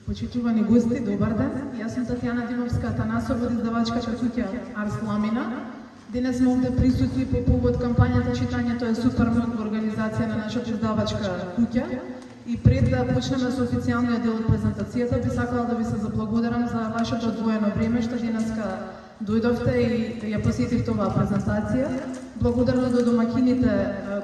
Почитувани гости, добар ден. Јас сум Татјана Димовска Атанасова од издавачката куќа Арс Ламина. Денес сме овде присутни по повод кампањата Читањето е супер мок во организација на нашата издавачка куќа. И пред да почнеме со официјалниот дел од презентацијата, би сакала да ви се заблагодарам за вашето одвоено време што денеска дојдовте и ја посетивте оваа презентација. Благодарна до домакините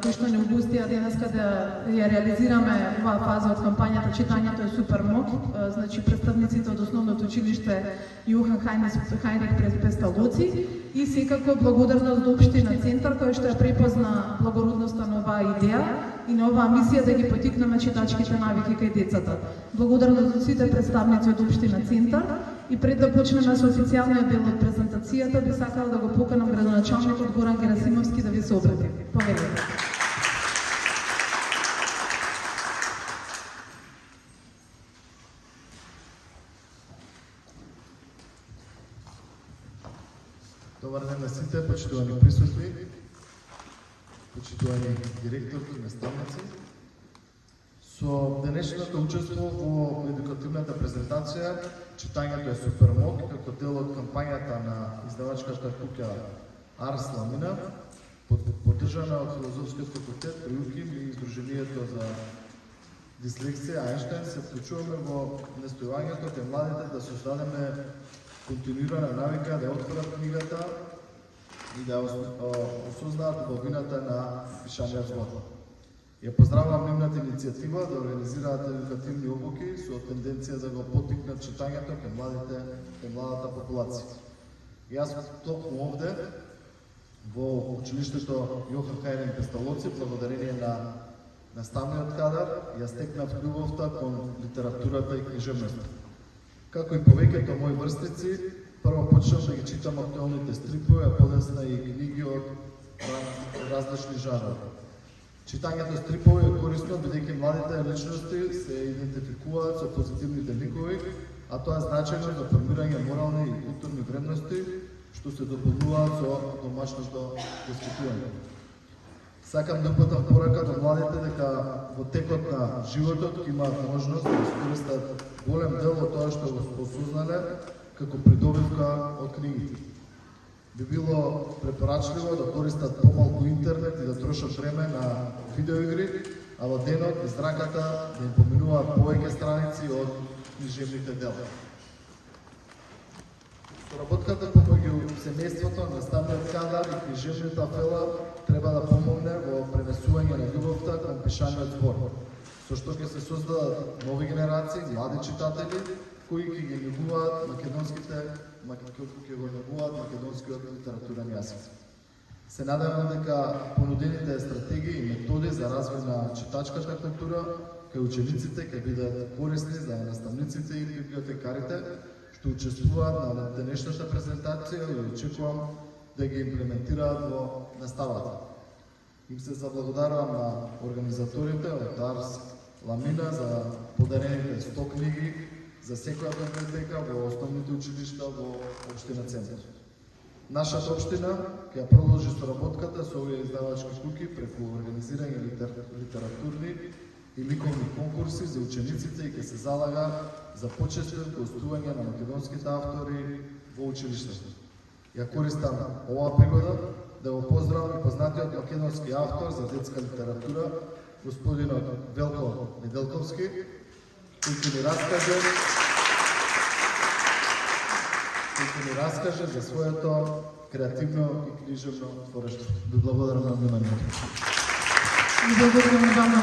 кои што не ugustија денеска да ја реализираме оваа фаза од кампањата Читањето е супер мок, значи представниците од основното училиште Јохан Хајнрих Песталоци и секако благодарност до општина Центар кој што ја препозна благородноста на оваа идеја и на оваа мисија да ги потикнеме читачките навики кај децата. Благодарност до сите представници од општина Центар. И пред да почнеме со официјалниот дел од презентацијата, би сакала да го поканам градоначалникот Горан Герасимовски да ви се обрати. Повелете. Добар ден на сите, почитувани присутни, почитувани директорки, наставници. Со денешното учество во едукативната презентација Читањето е супер мок како дел од кампањата на издавачката куќа Арс Ламина, поддржана од Филозофскиот факултет при УКИМ и Издруженијето за дислексија Ајнштајн, се вклучуваме во настојувањето кај младите да создадеме континуирана навика да отворат книгата и да осознаат убавината на пишаниот збор. Ја поздравувам нивната иницијатива да организираат едукативни обуки со тенденција да го поттикнат читањето кај младата популација. Јас токму овде во училиштето Јохан Хајнрих Песталоци, благодарение на наставниот кадар, ја стекнав љубовта кон литературата и книжевноста. Како и повеќето мои врстници, прво почнав да ги читам актуелните стрипови, а подесна и книги од различни жанрови. Читањето стрипови е корисно бидејќи младите личности се идентификуваат со позитивните ликови, а тоа е значајно за формирање морални и културни вредности, што се дополнуваат со домашното воспитување. Сакам да упатам порака до младите дека во текот на животот ќе имаат можност да искористат голем дел од тоа што го осознале како придобивка од книгите. Би било препорачливо да користат помалку интернет и да трошат време на видеоигри, а во денот низ раката да им поминуваат повеќе страници од книжевните дела. Соработката помеѓу семејството, наставниот кадар и книжевната апела треба да помогне во пренесување на љубовта кон пишаниот збор, со што ќе се создадат нови генерации, млади читатели, кои ќе ги негуваат македонскиот литературен јазик. Се надевам дека понудените стратегии и методи за развој на читачката култура кај учениците ќе бидат корисни за наставниците и библиотекарите што учествуваат на денешната презентација и очекувам да ги имплементираат во наставата. Им се заблагодарувам на организаторите од Арс Ламина за подарените 100 книги за секоја библиотека во основните училишта во општина Центар. Нашата општина ќе ја продолжи соработката со овие издавачки куќи преку организирање литературни и ликовни конкурси за учениците и ќе се залага за почестно гостување на македонските автори во училиштето. Ја користам оваа пригода да го поздравам и познатиот македонски автор за детска литература, господинот Велко Неделковски, кој ќе ни раскаже за своето креативно и книжевно творештво. Ви благодарам на вниманието. Благодарам вам на